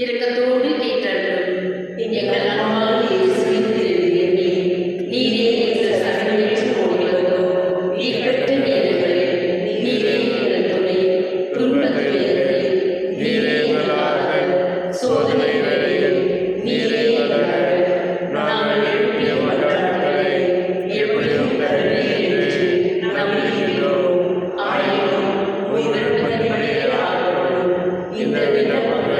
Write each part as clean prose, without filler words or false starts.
இரக்கத்தோடு கேட்டருளும். எங்கள் அன்பான இயேசுவின் திருவிழி நீரே எங்கள் சரணமேற்று ஓடிவதோ இக்கட்டு நேரங்களில் நீரே எங்கள் துணை, துன்பத் துயரங்களில் நீரே எங்கள் ஆறுதல், சோதனை வேளையில் நீரே எங்கள் அருள். நாங்கள் எழுப்பிய மன்றாட்டுகளை எப்படியும் தருவீர் என்று நம்புகின்றோம். ஆயினும் உங்கள் திருப்பலியை ஆதரவும் இந்த விண்ணப்பங்களை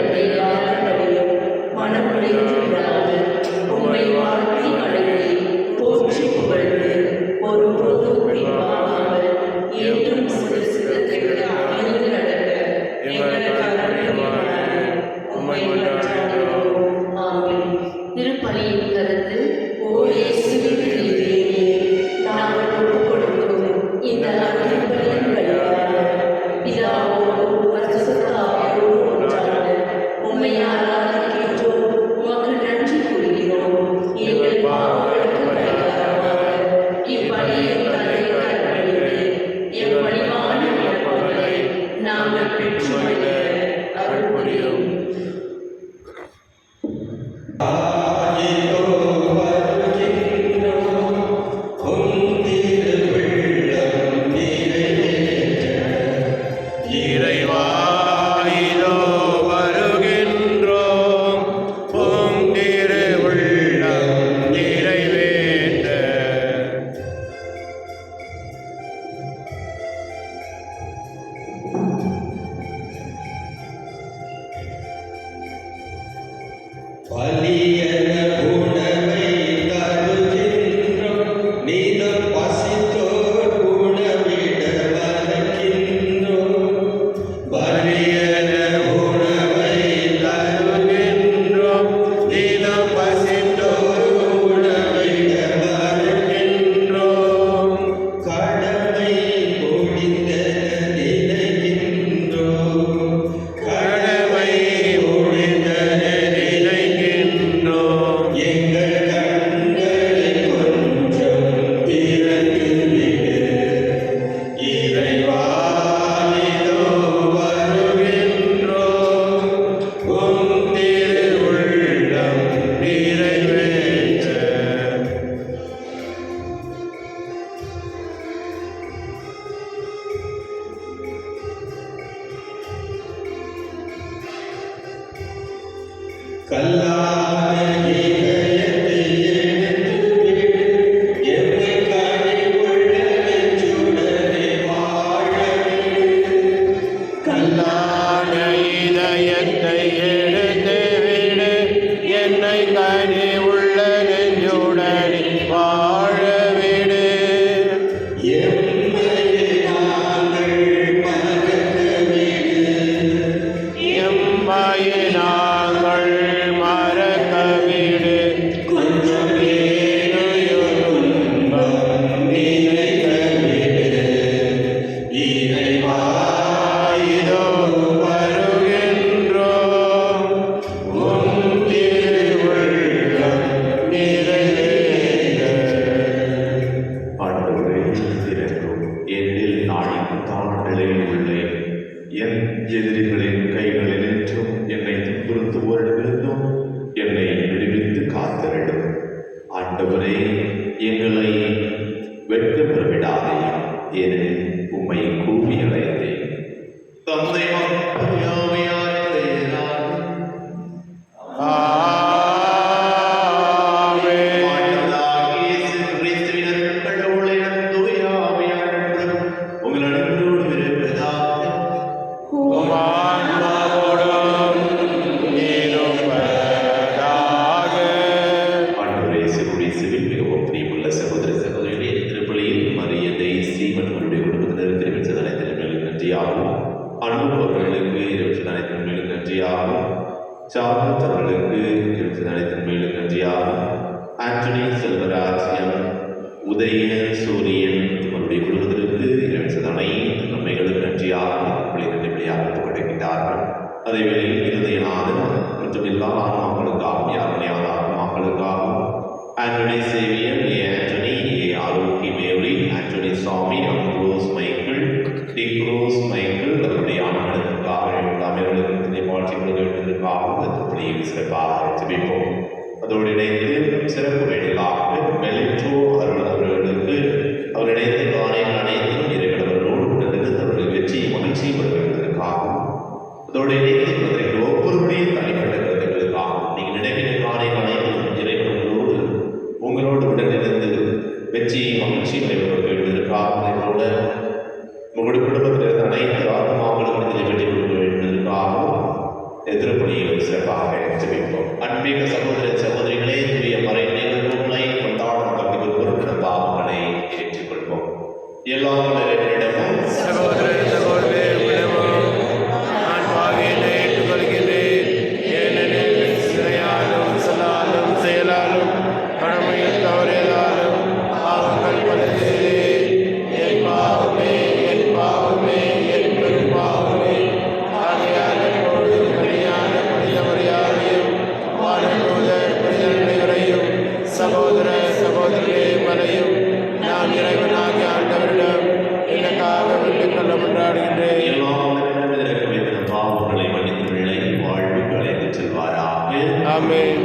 பெற்று மகிழ அருள் புரியும். செயலாலும் கடமையில் தவறியதாலும் பாவங்கள் பலது ஆமென்.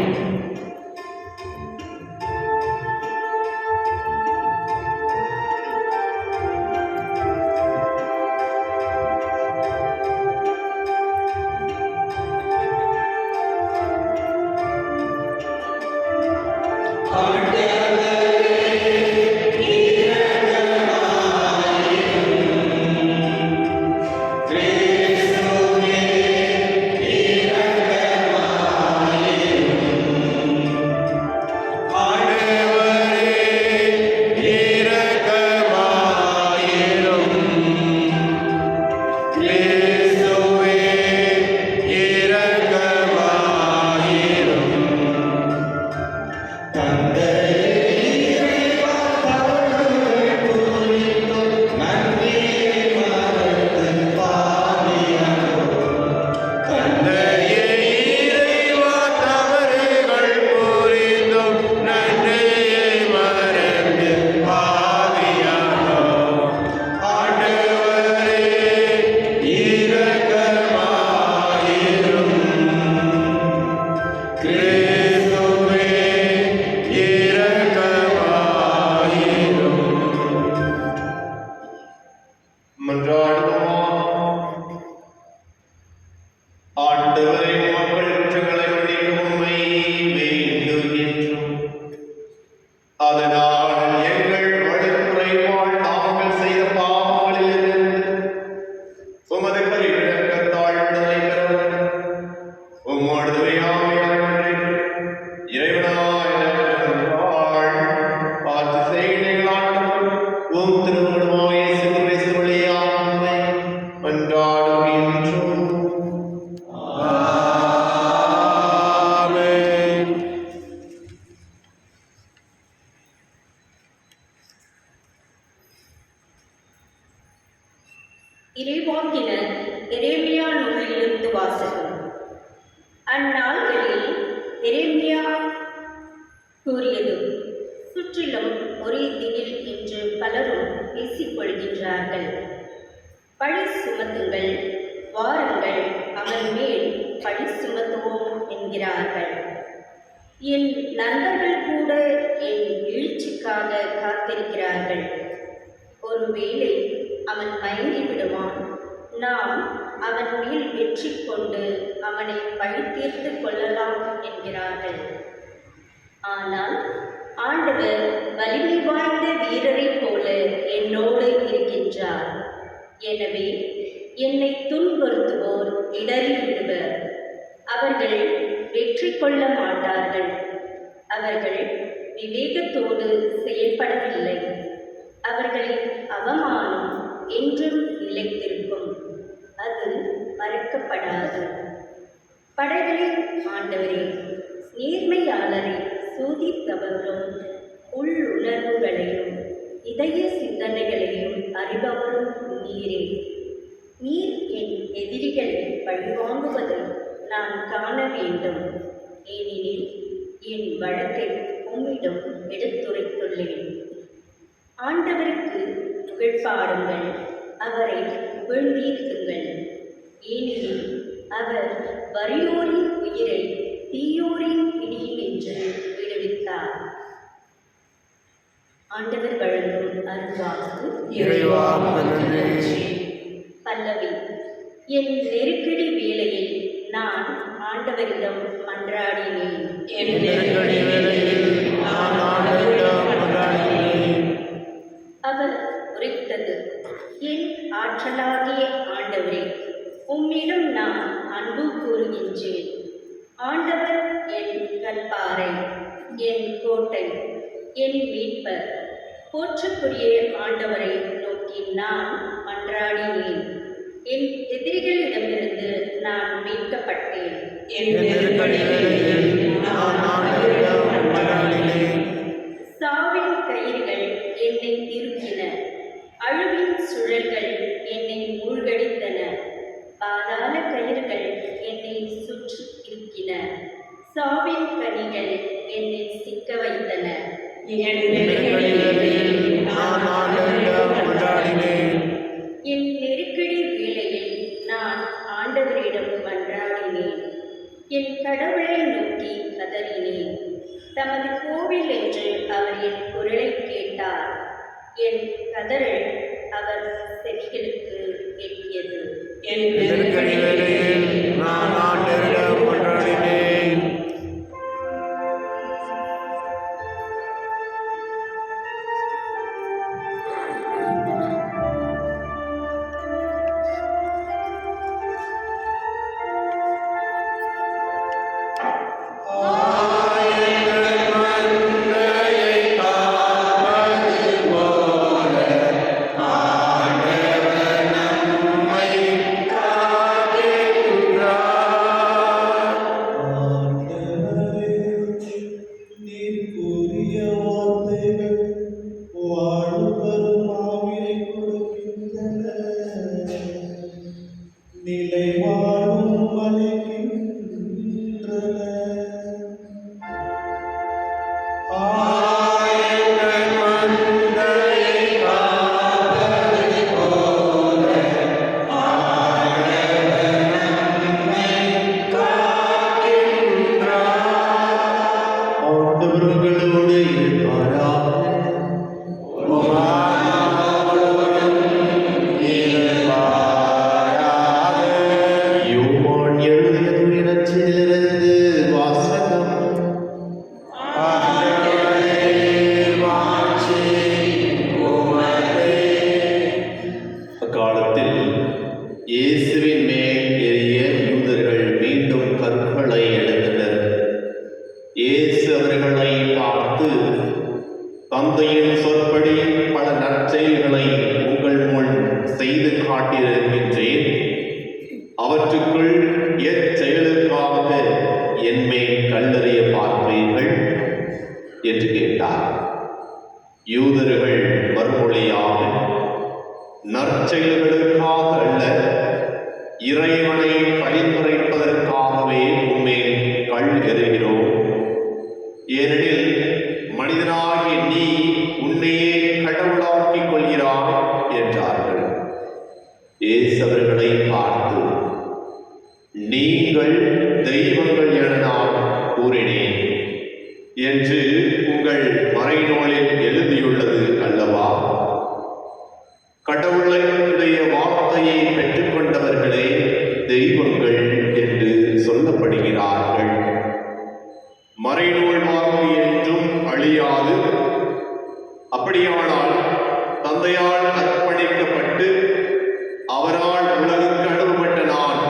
இறைவாக்கினர் எரேமியா நூலிலிருந்து வாசகம். அந்நாள்களில் எரேமியா கூறியது, சுற்றிலும் ஒரே திகில் என்று பலரும் பேசிக்கொள்கின்றார்கள். பழி சுமத்துங்கள், வாருங்கள், அவன் மேல் பழி சுமத்துவோம் என்கிறார்கள். என் நண்பர்கள் கூட என் வீழ்ச்சிக்காக காத்திருக்கிறார்கள். ஒருவேளை அவன் மயங்கி விடுவான், நாம் அவன் மேல் வெற்றி கொண்டு அவனை பழி தீர்த்து கொள்ளலாம் என்கிறார்கள். ஆனால் ஆண்டவர் வலிமை வாய்ந்த வீரரைப் போல என்னோடு இருக்கின்றார். எனவே என்னை துன்புறுத்துவோர் இடறி விடுவர். அவர்கள் வெற்றி கொள்ள மாட்டார்கள். அவர்கள் விவேகத்தோடு செயல்படவில்லை. அவர்களின் அவமானம் என்றும் நிலைத்திருக்கும். அது மறக்கப்படாது. படைகளின் ஆண்டவரே, நேர்மையாளரை சோதித்தவரும் உள்ளுணர்வுகளையும் இதய சிந்தனைகளையும் அறிபவரும் நீரே. நீர் என் எதிரிகளை பழிவாங்குவதை நான் காண வேண்டும். ஏனெனில் என் வழக்கை உம்மிடம் எடுத்துரைத்துள்ளேன். ஆண்டவருக்கு புகழ்பாடுங்கள், அவரை புகழ்ந்தீர்த்துங்கள். ஏனெனில் அவர் வறியோரின் உயிரை தீயோரின் பிடியினின்று விடுவித்தார். ஆண்டவர் வழங்கும் அருள்வாக்கு. பல்லவி. என் நெருக்கடி வேளையில் நான் ஆண்டவரிடம் மன்றாடினேன். அவர் உரைத்தது, என் ஆற்றலாகிய ஆண்டவரே, உம்மிடம் நான் அன்பு கூறுகின்றேன். ஆண்டவர் என் கற்பாறை, என் கோட்டை, என் மீட்பர். போற்றுக்குரிய ஆண்டவரை நோக்கி நான் மன்றாடினேன். என் எதிரிகளிடமிருந்து நான் மீட்கப்பட்டேன். சாவின் கயிறுகள் என்னை இறுக்கின, அழுவின் சுழல்கள் என்னை மூழ்கடித்தன. பாதாள கயிறுகள் என்னை சுற்றி இருக்கின, சாவின் கனிகள் என்னை சிக்க வைத்தன. என் நெருக்கடி வேளையில் நான் ஆண்டவரிடம் மன்றாடினேன். என் கடவுளை நோக்கி கதறினேன். தமது கோவில் என்று அவர் என் குரலை கேட்டார். என் கதறல் அவர் செவிகளுக்கு எட்டியது. நெருக்கடி வேளையில் நான் ஆண்டவரிடம் மன்றாடினேன். தந்தையின் சொற்படி பல நற்செயல்களை உங்கள் முன் செய்து காட்டியிருக்கின்றேன். அவற்றுக்குள் எச்செயலுக்காக என்மேல் கல்லறிய பார்ப்பீர்கள் என்று கேட்டார். யூதர்கள் மறுமொழியாக, நற்செயல்களுக்காக அல்ல, இறைவனை பரிந்துரைப்பதற்காகவே உம்மேல் கல் எறிகிறோம். ஏனெனில் மனிதனாகிய நீ உன்னையே கடவுளாக்கிக் கொள்கிறாய் என்றார்கள். இயேசு அவர்களை பார்த்து, நீங்கள் தெய்வங்கள் என நான் கூறினேன் என்று உங்கள் மறைநூலில் எழுதியுள்ளது அல்லவா? கடவுளுடைய வார்த்தையை பெற்றுக்கொண்டவர்களே தெய்வங்கள் என்று சொல்லப்படுகிறார்கள். மறைநூல் வாக்கு என்றும் அழியாது. அப்படியானால் தந்தையால் அர்ப்பணிக்கப்பட்டு அவரால் உலகுக்கு அனுப்பப்பட்ட நான்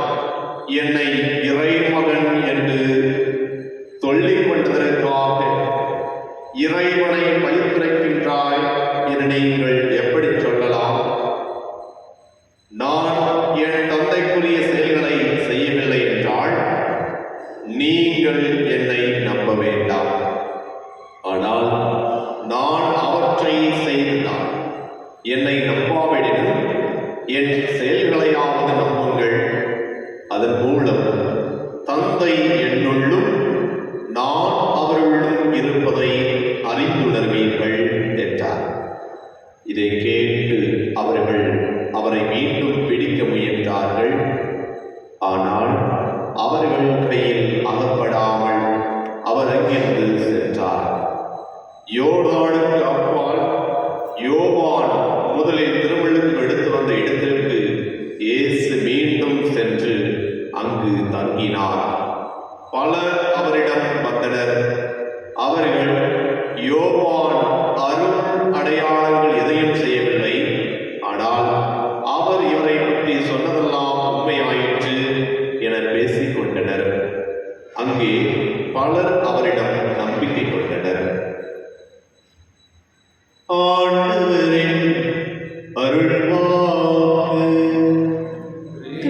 என்னை இறைமகன் என்று சொல்லிக் கொண்டதற்காக இறைவனை பழித்துரைக்கின்றாய் என நீங்கள் எப்படி சொல்லலாம்? நான் என் தந்தைக்குரிய செயல்களை செய்யவில்லை என்றால் நீங்கள் என்னை நம்ப வேண்டாம். ஆனால் நான் அவற்றை செய்ததால் என்னை நம்பாவிடனும் என் செயல்களையாவது நம்புங்கள். அதன் மூலம் தந்தை என்னுள்ளும் நான் அவர்களும் இருப்பதை அறிந்துணர்வீர்கள் என்றார். இதை கேட்டு அவர்கள் அவரை மீண்டும் பிடிக்க முயன்றார்கள். ஆனால் அவர்கள் கையில் அகப்படாமல் அவர் அங்கிருந்து சென்றார். யோர்தானுக்கு அப்பால் யோவான் முதலில் திருமுழுக்கு எடுத்து வந்த இடத்திற்கு இயேசு மீண்டும் சென்று அங்கு தங்கினார். பலர் அவரிடம் வந்தனர். அவர்கள், யோவான் அரும் அடையாளங்கள் எதையும் செய்யவில்லை, ஆனால் அவர் இவரை பற்றி சொன்னதெல்லாம் உண்மையாயிற்று என பேசிக் கொண்டனர். அங்கே பலர் அவரிடம் நம்பிக்கை கொண்டனர். ஆண்டவரின் அருள்வாக்கு.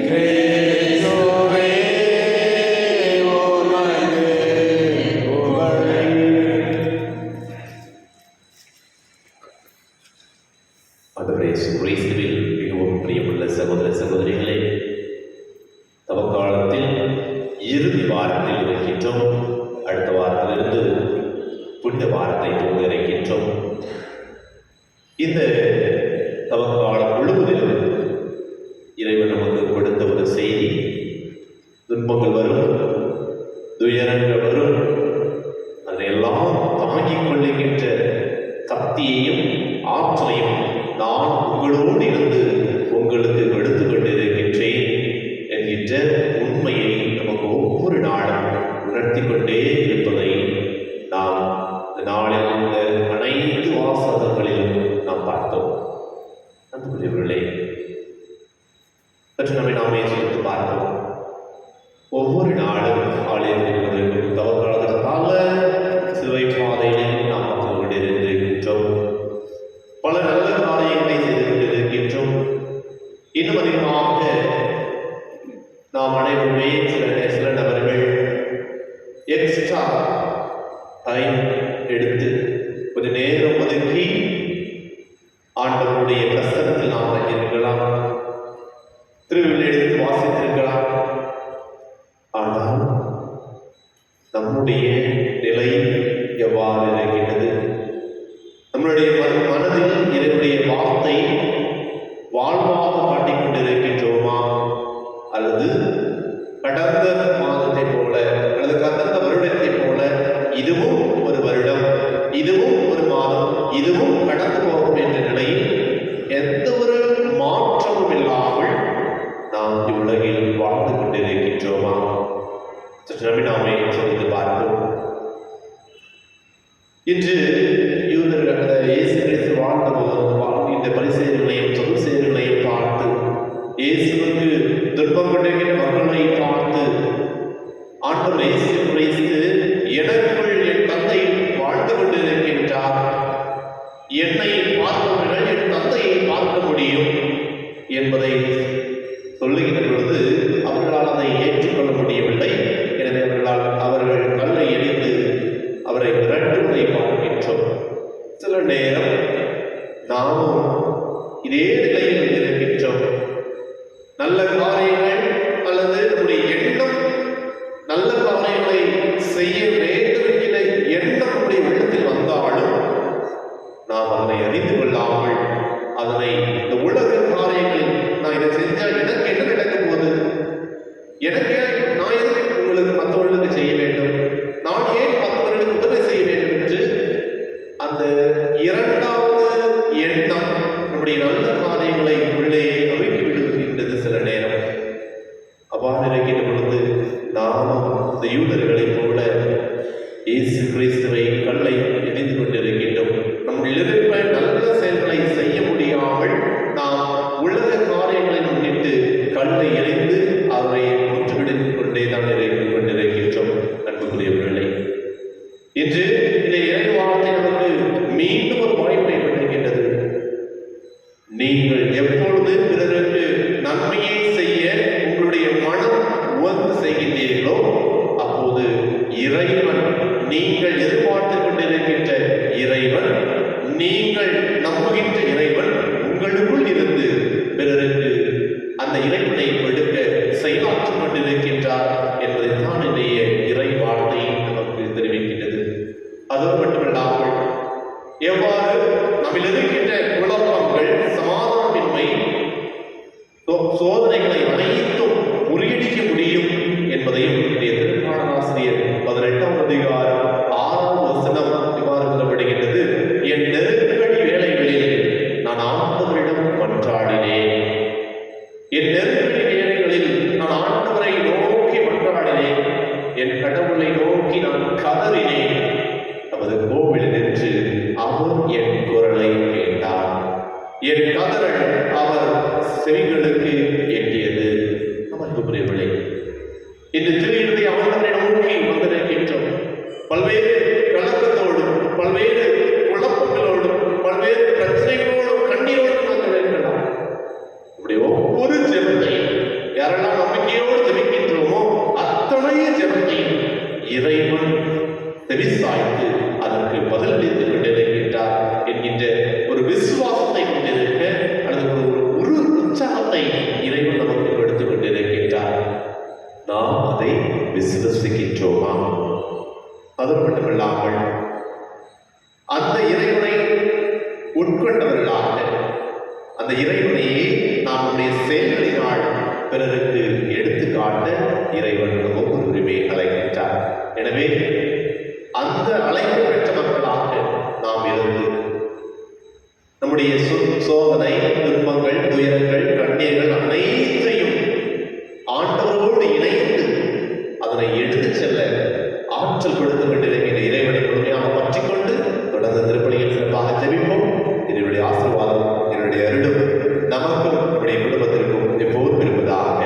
கிறிஸ்துவே உமக்கு புகழ். ஆண்டவரே கிறிஸ்துவில் மிகவும் பிரியமுள்ள சகோதர சகோதரிகளே, தவக்காலத்தில் இறுதி வாரத்தில் இருக்கின்றோம். அடுத்த வாரத்திலிருந்து புனித வாரத்தை துவங்க இருக்கின்றோம். இந்த தவக்காலம் முழுவதிலும் இறைவன் நமக்கு கொடுத்த ஒரு செய்தி, துன்பங்கள் வரும், சிந்தித்து பார்த்தோம். ஒவ்வொரு நாளும் ஆலயத்திற்கு தவக்காலத்திற்காக சிலுவை பாதையில் நாம் வந்து கொண்டிருக்கின்றோம். பல நல்ல காரியங்களை செய்து கொண்டிருக்கின்றோம். இன்னும் அதிகமாக நாம் அனைவருமே சில நபர்கள் எக்ஸ்ட்ரா டைம் எடுத்து கொஞ்சம் நேரம் ஒதுக்கி ஆண்டவருடைய பிரசனத்தில் நாம் இருக்கலாம், திருவிழா எடுத்து வாசித்திருக்கலாம். ஆனால் நம்முடைய நிலை எவ்வாறு இருக்கின்றது? நம்மளுடைய மனதில் இதனுடைய வார்த்தை வாழ்வாக காட்டிக் கொண்டிருக்கின்றோமா? அல்லது கடந்த மாதத்தை போல அல்லது கடந்த வருடத்தை போல இதுவும் ஒரு வருடம், இதுவும் ஒரு மாதம், இதுவும் கடந்து போகும் என்ற நிலையில் எந்த ஒரு மாற்றமும் இல்லாமல் நாம் இவ்வுலகில் வாழ்ந்து கொண்டிருக்கின்றோமா? சற்று நாமே சிந்தித்து பார்ப்போம். இன்று யூதர்கள் இயேசு கிறிஸ்து வாழ்ந்த இந்த பரிசேயர்களையும் சதுசேயர்களையும் பார்த்து, இயேசுவுக்கு துன்பம் கொண்டிருக்கின்ற மக்களை பார்த்து, ஆண்டவர் இயேசு கிறிஸ்து எனக்குள் என் தந்தை வாழ்ந்து கொண்டிருக்கின்றார், என்னை பார்ப்பவர்கள் என் தந்தையை பார்க்க முடியும் என்பதை சொல்லுகின்ற பொழுது அவர்களால் அதை ஏற்றுக்கொள்ள முடியவில்லை. எனவே அவர்கள் கல்லை எறிந்து அவரை விரட்டுவதை பார்க்கின்றோம். சில நேரம் நாமும் இதே நிலையில் இருக்கின்றோம். நல்ல காரியங்கள் அல்லது நம்முடைய எண்ணம் நல்ல காரியங்களை செய்ய வேண்டும் என்கிற எண்ணம் நம்முடைய உள்ளத்தில் வந்தாலும் நாம் அதனை அறிந்து கொள்ளாமல் அதனை இந்த உலக காரியங்களில் நான் இதை செஞ்சால் எனக்கு என்ன நடக்கும் போது, எனக்கு நான் எதுக்கு உங்களுக்கு மற்றவர்களுக்கு செய்ய வேண்டும், நான் ஏன் மற்றவர்களுக்கு உதவி செய்ய வேண்டும் என்று அந்த இரண்டாவது எண்ணம் நம்முடைய நல்ல காரியங்களை உள்ளே அவிழ்க்கி விடுகின்றது. சில நேரம் அவ்வாறு இருக்கின்ற பொழுது நாமும் இந்த யூதர்களைப் போல இயேசு கிறிஸ்துவை கல்லை எரிந்து கொண்டிருக்கின்றோம். நம்முடைய இருப்ப நல்ல செயல்களை செய்ய முடியாமல் நாம் உலக காரியங்களை முன்னிட்டு கல்லை எரிந்து அவரை ஒன்றுவிடுத்துக் கொண்டே தான் இருந்து கொண்டிருக்கின்றோம். அன்புக்குரியவர்களே, இன்று இந்த இறைவார்த்தை நமக்கு மீண்டும் ஒரு வாய்ப்பை வழங்குகின்றது. நீங்கள் எப்பொழுது பிறருக்கு நன்மையை செய்ய உங்களுடைய மனம் உவந்து செய்கின்றீர்களோ அப்போது இறைவன், நீங்கள் எதிர்பார்த்து கொண்டிருக்கின்ற இறைவன், நீங்கள் நம்புகின்ற இறைவன் உங்களுக்குள் இருந்து பிறருக்கு அந்த இறைவனை கொடுக்க செயலாற்றிக் கொண்டிருக்கின்றார் என்பதைத்தான் இன்றைய இறை வார்த்தை நமக்கு தெரிவிக்கின்றது. அதோடு மட்டுமல்லாமல் எவ்வாறு நம்மில் இருக்கின்ற குழப்பங்கள், சமாதானமின்மை, சோதனைகளை அனைத்தும் முறியடிக்க முடியும் என்பதையும் இன்றைய திருப்பாடலாசிரியர் 18ஆம் அதிகாரம் 6ஆம் வசனம் இவ்வாறு சொல்லப்படுகின்றது. என் நெருக்கடி வேளைகளில் நான் ஆண்டவரிடம் மன்றாடினேன். என் நெருக்கடி வேளைகளில் நான் ஆண்டவரை நோக்கி மன்றாடினேன். என் கடவுளை நோக்கி நான் கதறினேன். நமது கோவிலில் நின்று அவர் என் குரலை கேட்டார். என் கதறல் அவர் செவிகளுக்கு எட்டியது. அமர்வுக்குரியவர்களே, இந்த திருவிழை ஆண்டவரை நோக்கி வந்திருக்கின்றோம். பல்வேறு கலக்கத்தோடும், பல்வேறு குழப்பங்களோடும், பல்வேறு பிரச்சனைகளோடும், கண்ணீரோடும் நாங்கள் இருக்கலாம். நம்முடைய ஒவ்வொரு ஜெபத்தையும் யாரெல்லாம் நம்பிக்கையோடு ஜெபிக்கின்றோமோ அத்தனை ஜெபத்தையும் இறைவன் செவிசாய்த்து அதற்கு பதிலளித்துக் கொண்டிருக்கின்றார் என்கின்ற ஒரு விசுவாசத்தை கொண்டிருக்க அல்லது ஒரு உற்சாகத்தை இறைவன் நமக்கு கொடுத்துக் கொண்டிருக்கின்றார். நாம் அதை விசுவசிக்கின்றோமா? அது மட்டுமல்லாமல் அந்த இறைவனை உட்கொண்டவர்களாக அந்த இறைவனையே நாம் நம்முடைய செயல்களினால் பிறருக்கு எடுத்துக்காட்ட இறைவன் ஒவ்வொருவருமே அழைக்கின்றார். எனவே அந்த அழைப்பு பெற்ற மக்களாக நாம் இருந்து நம்முடைய சோதனை, துன்பங்கள், துயரங்கள், கண்ணீர்கள் அனைத்தையும் ஆண்டவரோடு இணைந்து அதனை எடுத்துச் செல்ல ஆற்றல் கொடுத்து கொண்டிருக்கின்ற இறைவனை முழுமையாக பற்றிக்கொண்டு தொடர்ந்து திருப்பலியில் சிறப்பாக ஜெபிப்போம். இதனுடைய ஆசீர்வாதம், என்னுடைய அருளும் நமக்கும் நம்முடைய குடும்பத்திற்கும் எப்போதும் இருப்பதாக.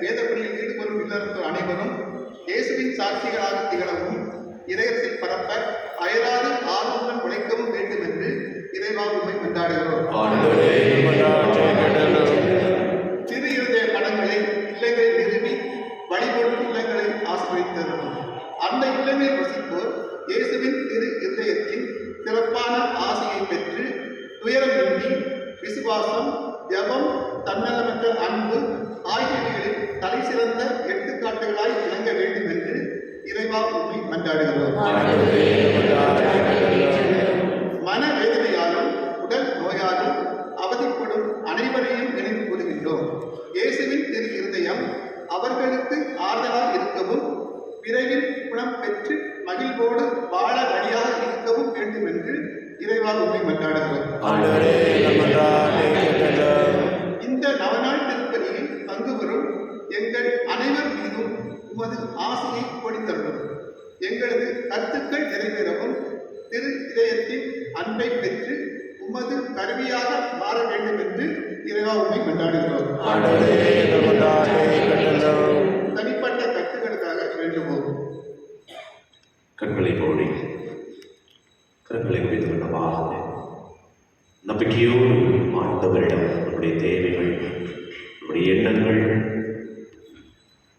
வேதப்பணியில் ஈடுபடும் இல்லறத்தோர் அனைவரும் இயேசுவின் சாட்சிகளாக திகழவும் இறையத்தை பரப்ப அயராது ஆர்வமுடன் உழைக்கவும் வேண்டும் என்று இறைவா உம்மை கொண்டாடுகிறோம். திரு இருதய படங்களை இல்லங்களை நிறுவி வழிபடும் இல்லங்களை ஆசிரியத்தரும். அந்த இல்லங்களில் வசிப்போர் இயேசுவின் திரு இருதயத்தின் சிறப்பான ஆசையை பெற்று துயரமின்றி விசுவாசம், ஜபம், தன்னலமற்ற அன்பு ஆகியவைகளில் தலை சிறந்த எடுத்துக்காட்டுகளாய் விளங்க வேண்டும் என்று இறைவா உம்மை மன்றாடுகிறோம். மனவேதனையாலும் உடல் நோயாலும் அவதிப்படும் அனைவரையும் நினைவு கூறுகின்றோம். இயேசுவின் திரு இருதயம் அவர்களுக்கு ஆறுதலாக இருக்கவும் விரைவில் குணம் பெற்று மகிழ்வோடு வாழ வழியாக இருக்கவும் வேண்டும் என்று இறைவா உம்மை மன்றாடுகிறோம். இந்த நவநாள் திருப்பலியில் பங்கு பெறும் எங்கள் அனைவர் மீதும் உமது ஆசையை பொழித்தருளும். எங்களது கருத்துக்கள் நிறைவேறவும் திரு இதயத்தின் அன்பை பெற்று உமது கருவியாக மாற வேண்டும் என்று இறைவா உம்மை கொண்டாடுகிறோம். தனிப்பட்ட கருத்துக்களுக்காக வேண்டுவோம். கண்களை போடி கண்களை குவித்து கொண்டமாக நம்பிக்கையோடு ஆண்டவரிடம் நம்முடைய தேவைகள், நம்முடைய எண்ணங்கள்,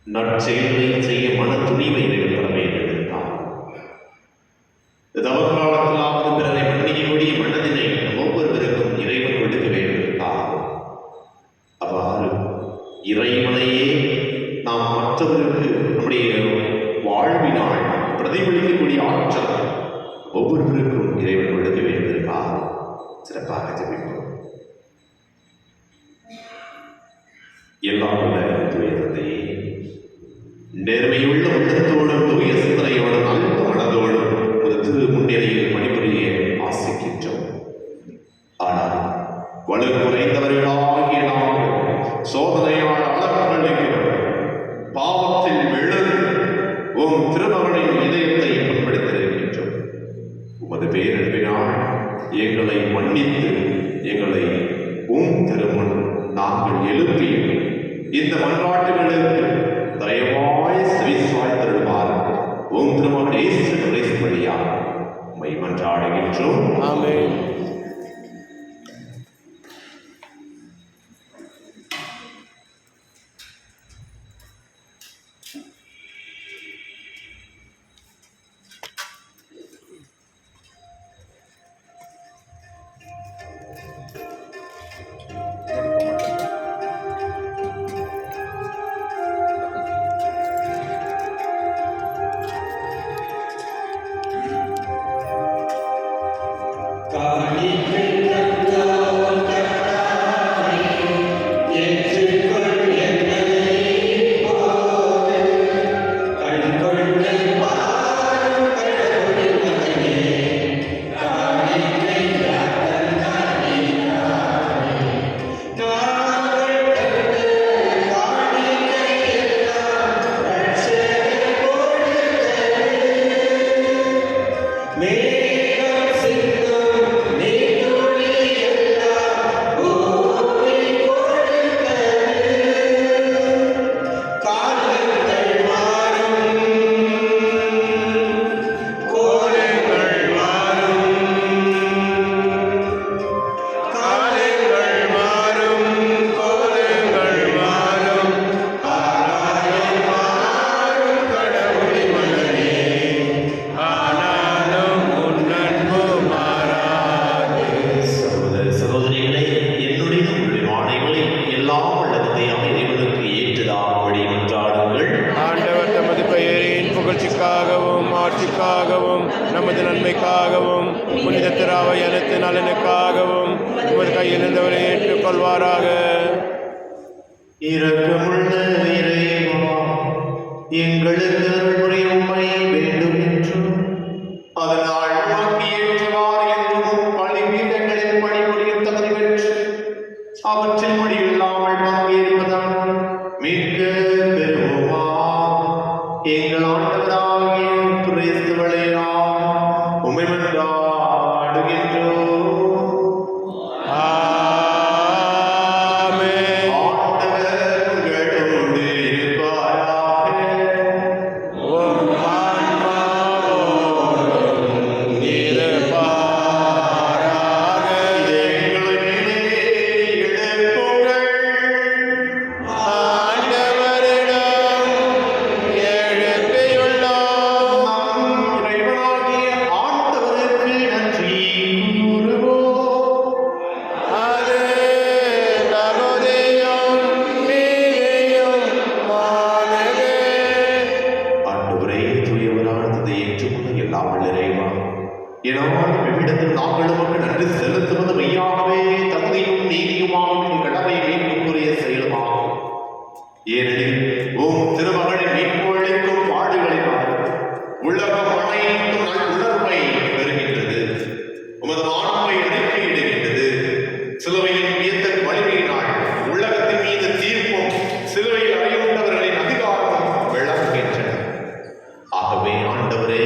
நற்செயல்களை செய்ய மன துணிவை தர வேண்டும் என்றார். தவறுகாலத்திலாவது பிறரை மன்னிக்கக்கூடிய மனதினை ஒவ்வொருவருக்கும் இறைவன் கொடுக்க வேண்டும் என்றார். அவ்வாறு இறைவனையே நாம் மற்றவருக்கு நம்முடைய வாழ்வினால் பிரதிபலிக்கக்கூடிய ஆற்றல் ஒவ்வொருவருக்கும் இறைவன் கொடுக்க வேண்டும் என்றார். சிறப்பாக ஜெபிப்போம். எல்லாம் உள்ள தூய தந்தையே, நேர்மையுள்ள உள்ளத்தோடும் தூய சிந்தனையோடும் நல்ல மனதோடும் ஒரு திரு முன்னிலையில் பணிபுரிய ஆசிக்கின்றோம். ஆனால் வலு குறைந்தவர்களாகிய நாங்கள் சோதனையால் அளப்படைக்கிறோம். பாவத்தில் விழுந்து உம் திருமகனின் இதயத்தை புண்படுத்தியிருக்கின்றோம். உமது பேரன்பினால் எங்களை மன்னித்து எங்களை உம் திருமுன் நாங்கள் எழுப்பி இந்த மன்றாட்டுகளுக்கு தயவாய் செவிசாய் தருவார். உம் திருமகன் இயேசு கிறிஸ்து வழியாக உம்மை மன்றாடுகின்றோம். ஆமென். ஆட்சிக்காகவும் நமது நன்மைக்காகவும் புனித திராவை அனைத்து நலனுக்காகவும் உமது கையில் இருந்தவரை ஏற்றுக்கொள்வாராக. இரக்கமுள்ள இறைவா, எங்களுக்கு அருள் புரிய உம்மை வேண்டும் என்றும் அதனால் உமக்கு ஏற்றவாறு என்றும் பணிபீடங்களில் பணிபுரியும் தகுதி பெற்று அவற்றில் முடிவில்லாமல் பங்கேற்பதால் மிக்க பெருமா எங்கள் ஆண்டவராகிய கிறிஸ்து வழியாக உம்மை மன்றாடுகின்றோம். ஆமென். ஆண்டவர் உங்களோடு ஏனால் வெவ்விடத்தில் நாங்கள் உமக்கு நன்றி செலுத்துவது மெய்யாகவே தகுதியும் நீதியுமாகும் என் கடமை மீட்புக்குரிய செயலுமாகும். ஏனெனில் திருமகளின் மீட்பொழிக்கும் பாடுகளினால் உலகம் அனைத்தும் நல் உணர்வை பெறுகின்றது. உமது மாண்பை அறிக்கையிடுகின்றது. சிலுவையின் வியத்தகு வலிமையினால் உலகத்தின் மீது தீர்ப்பும் சிலுவையில் அறையுண்டவர்களின் அதிகாரமும் விளங்குகின்றன. ஆகவே ஆண்டவரே,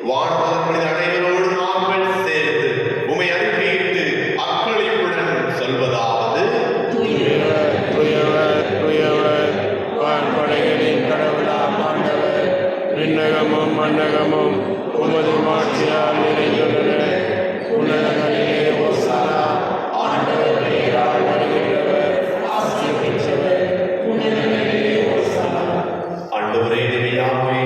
வாழ்வதற்கு அனைவரோடு நாங்கள் சேர்ந்து உமை அறிக்கையிட்டு அக்களிப்புடன் சொல்வதாவது: வான்படைகளின் கடவுளாம் ஆண்டவர், விண்ணகமும் மண்ணகமும் உமது மாட்சியால் நிறைந்துள்ளன. உன்னதங்களிலே ஓசானா. ஆண்டவர் பெயரால் வருகின்றவர் ஆசி பெற்றவர். உன்னதங்களிலே ஓசானா. ஆண்டவரே, நிலையாகவே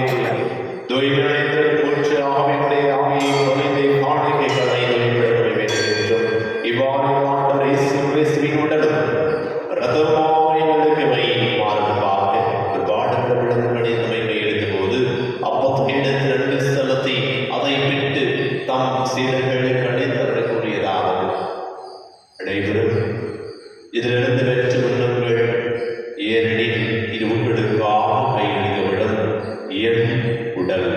தூய்மையடைந்த மூச்சு ஆவியுடைய ஆவியை பொழிந்து காணிக்கைகளை தூய்மைப்படுத்த வேண்டுகின்றோம். இவ்வாறு ஆண்டவர் இயேசு கிறிஸ்துவின் உடலும் இரத்தமுமாய் எங்களுக்கு மாறுவதாக பாடுகிற விளக்குகளில் நம்மை கையெழுத்த போது அப்பத்தை எடுத்து நன்றி செலுத்தி அதை விட்டு தம் சீடர்களுக்கு அழைத்தவரை கூறியதாவது: அனைவரும் இதிலிருந்து வெற்றி உண்ணுங்கள், ஏனெனில் இது உங்களுக்காக கையெழுத்தவிடும் என் உடல்.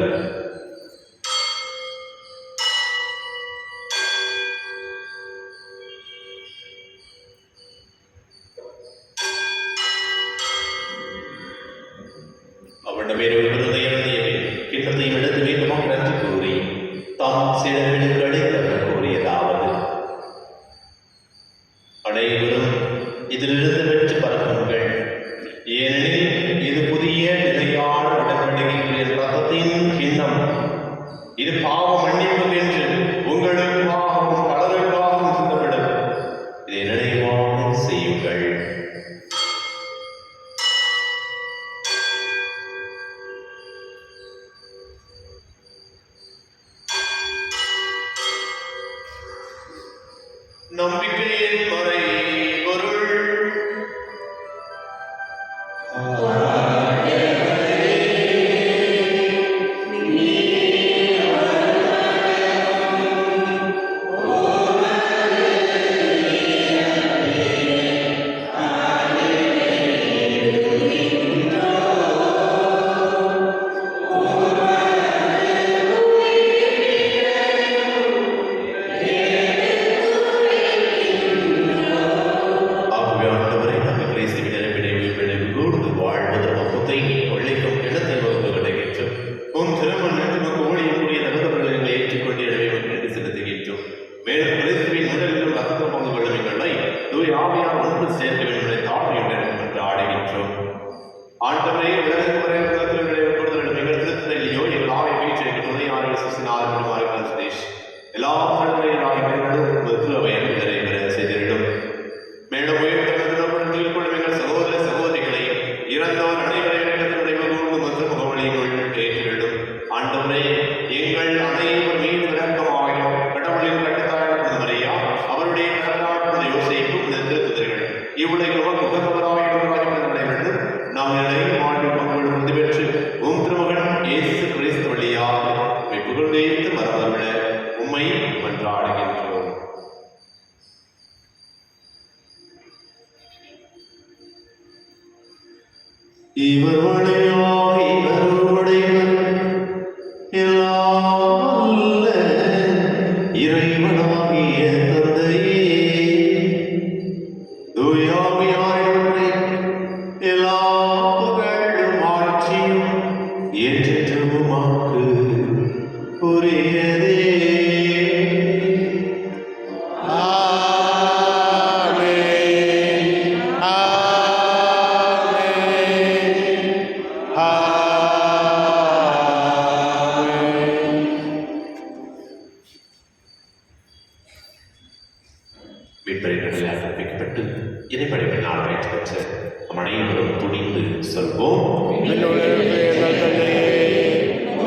அவனிடமே ஒரு விருதையும் கிண்ணத்தையும் எடுத்து மீண்டும் நன்றி கூறி தாம் சீடர்களுக்கு அழைத்தவர் கூறியதாவது: அனைவரும் இதிலிருந்து வெற்றி பறக்குங்கள், ஏனெனில் இது புதிய நிலையான உடன்படிக்கையின் ரத்தத்தின் கிண்ணம். இது பாவ மன்னிப்பு என்று உங்களுக்காகவும் பலருக்காகவும் சிந்தப்படும். இதை நினைவாக செய்யுங்கள். நம்பிக்கையின் மறை பொருள். ஆண்டவரே, உலகத்தில் கொடுத்தல் எங்கள் திருத்தலையோ எங்கள் ஆவை வீச்சு எங்கள் துணையாறு சுசினாறு சுதேஷ் எல்லா திருவையும் நிறைவேற செய்திடும். மேலும் உயர்த்தல் கொள்ளும் எங்கள் சகோதர சகோதரிகளை இறந்தோர் அனைவரையும் மற்றும் முகவலிகள் ஏற்றிடும். ஆண்டவரே, எங்கள் அனைவர் மீது விளக்கமாயும் கடவுளின் கட்டுத்தாழ்ந்த முறையா அவருடைய கட்டுத்தாழ்ந்த யோசிக்கும் திருத்துதர்கள் இவ்வுலகில் உகந்தவராக நடைபெற்று நாம் நிலையும் ஆண்டு பங்குகள் முந்தி பெற்று திருமகன் இயேசு கிறிஸ்து வழியாக புகழ்ந்தேத்து மரபுள்ள உம்மை மன்றாடுகின்றோம். இவர் வழியாக இவருடையவர் எல்லாம் இறைவனாகிய தந்தையே, தூயாவியானவரே, எல்லா புகழும் ஆட்சியும் என்றென்றும் உமக்கு உரியதே. கற்பிக்கப்பட்டு இறைப்படைப்பினால் பயிற்சி பெற்ற நம் அனைவரும் துணிந்து சொல்வோம்: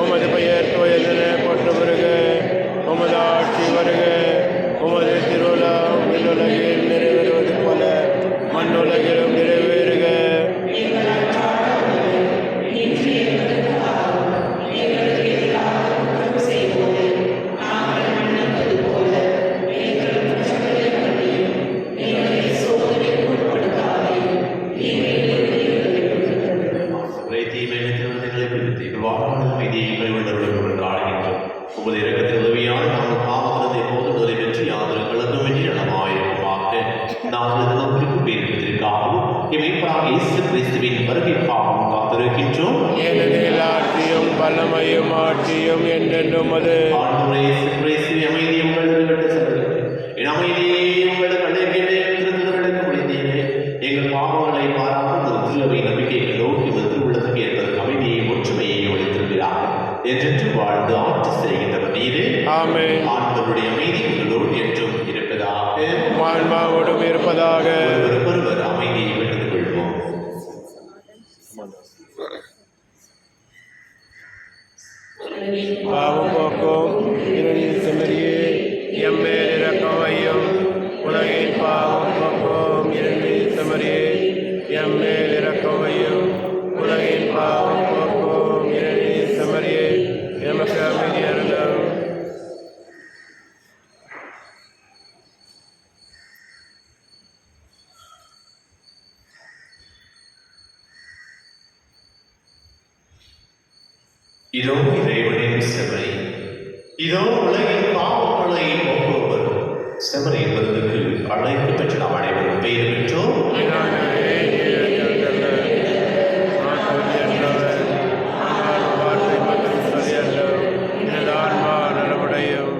உமது பெயர் தூயதென போற்ற வருக, உமது ஆட்சி வருக, உமது திருவிழம் விண்ணுலகில் நிறைவேறுவது போல மண்ணுலகிலும் நிறைவேறுக. எங்களுக்கு எதிராக குற்றம் செய்வோம், நாங்கள் வல்லமையும் ஆட்சியும் என்றென்றும் அது. ஆண்டவரே, கிறிஸ்துவே, அமைதி உங்களுக்கு விட்டு செல்கிறேன். என் அமைதியை உங்களுக்கு அழைக்கிறேன். திருத்துதலுக்கு முடிந்தீரே. எங்கள் பாவங்களை பாராமல் திருவை நம்பிக்கைகளை நோக்கி வந்து உள்ளதுக்கு ஏற்பதற்கு அமைதியையும் ஒற்றுமையையும் அளித்திருக்கிறார். என்றென்று வாழ்ந்து ஆட்சி செய்கின்றவர் நீரே. ஆமென். ஆண்டவருடைய அமைதி உங்களோடு என்றும் இருப்பதாக. ஆன்மாவோடும் இருப்பதாக. ஒருவர் அமைதியை விட்டுக் கொள்வோம். பாவம் போக்கும் இருளின் செம்மறியே எம்மேல் இரக்கம் வையும். உலகின் பாவம் போக்கும் இருளின் செம்மறியே எம்மேல் இரக்கம் வையும். உலகின் பாவம் போக்கும் இருளின் செம்மறியே எமக்கு அமைதி அருளும். இதோ இறைவனின் செமரி, இதோ உலகின் பாவங்களை போக்குவர். செமரி என்பதற்கு அழைப்பு பெற்ற நாம் அனைவரும் பெயர் பெற்றோம். ஆன்மா நலமுடையும்.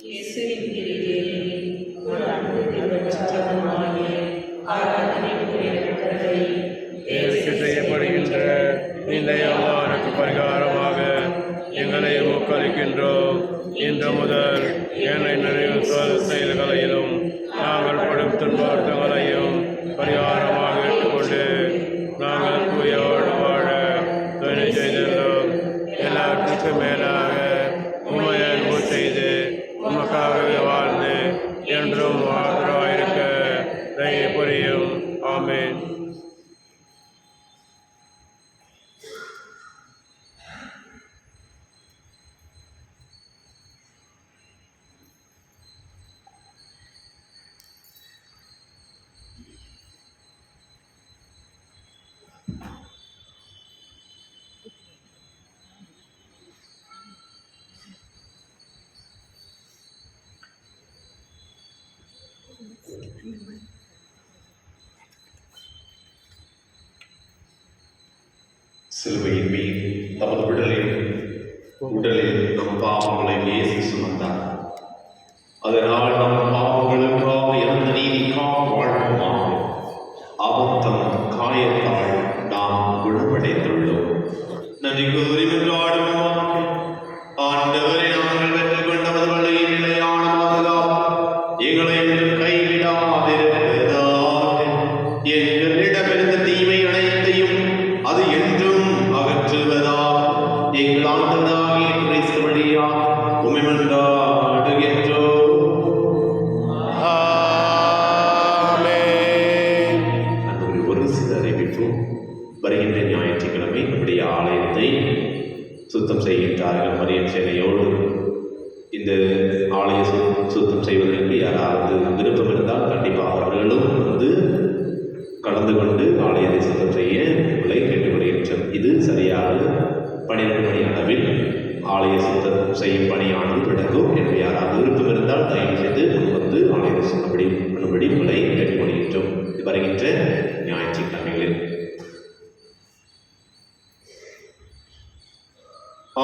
இயேசுவின் திரியே சாதனமாகிய ஆராதனைக்குரிய கருத்தை ஏற்று செய்யப்படுகின்ற இந்த யோவானுக்கு பரிகாரமாக எங்களை முக்களிக்கின்றோம். இன்று முதல் என்னை நிறைவு செயல்களையிலும் நாங்கள் படும் துன்பங்களையும் பரிகாரமாக ஏற்றுக்கொண்டு நாங்கள் தூயோடு வாழ துணை செய்துள்ளோம். எல்லாவற்றுக்கும் மேலாக உம்மை அன்பு செய்து உமக்காகவே வாழ்ந்து என்றும் ஆதரவாயிருக்க தயவு புரியும். ஆமென். சிலுவையின் மீது தமது உடலில் நம் பாவங்களை இயேசு சுமந்தார். அதனால் நம் பாவங்களுக்காக இறந்த நீதிக்காக வாழ்வோமாக. அவர் தமது காயத்தால் நாம் குணமடைந்துள்ளோம். நன்றி கூறி கொண்டாடுவோமாக. ஆண்டவரை நாங்கள் பெற்றுக் கொண்ட வழியின் நிலையான பாதுகாப்பு எங்களை என்றும் கைவிடாதிருப்பதாக. எங்களிடமிருந்த தீமை அனைத்தையும் அது என்றும் அகற்றுவதாக. எங்கள் ஆண்டவராகிய கிறிஸ்து வழியாக உம்மை மன்றாடுகின்றோம். ஆமென். அன்று ஒரு சில அறிவிப்போம். வருகின்ற ஞாயிற்றுக்கிழமை நம்முடைய ஆலயத்தை சுத்தம் செய்கின்றார்கள். மரியம் சேனையோடு இந்த ஆலய சுத்தம் செய்வதற்கு யாராவது விருப்பம் இருந்தால் கண்டிப்பாக அவர்களும் வந்து கலந்து கொண்டு ஆலயத்தை சுத்தம் செய்ய உங்களை கேட்டுக்கொள்கின்றோம். இது சரியாக 12 மணி அளவில் ஆலய சுத்தம் செய்யும் பணியானது தொடங்கும். எனவே யாராவது விருப்பம் இருந்தால் தயவு செய்து முன்வந்து ஆலயத்தை சுத்தப்படி பண்ணும்படி உங்களை கேட்டுக்கொள்கின்றோம். இது வருகின்ற ஞாயிற்றுக்கிழமைகளில்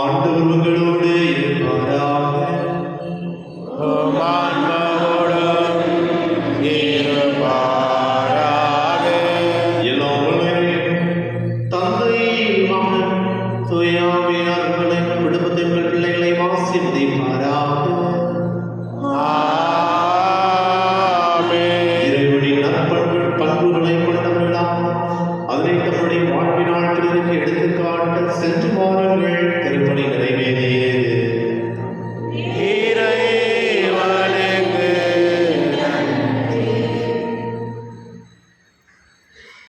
ஆண்டவர் உங்களோடு இருப்பாராக. உம் ஆன்மாவோடும் இருப்பாராக. எல்லாம் வல்ல தந்தை, மகன், தூய ஆவியார் உங்களை உங்கள் குடும்பத்தை உங்கள் பிள்ளைகளை ஆசீர்வதிப்பாராக. ஆமென். இறைவனின் பண்புகளை கொண்டவர்களாக அதனை தம்முடைய வாழ்வினால் பிறருக்கு எடுத்துக்காட்ட சென்று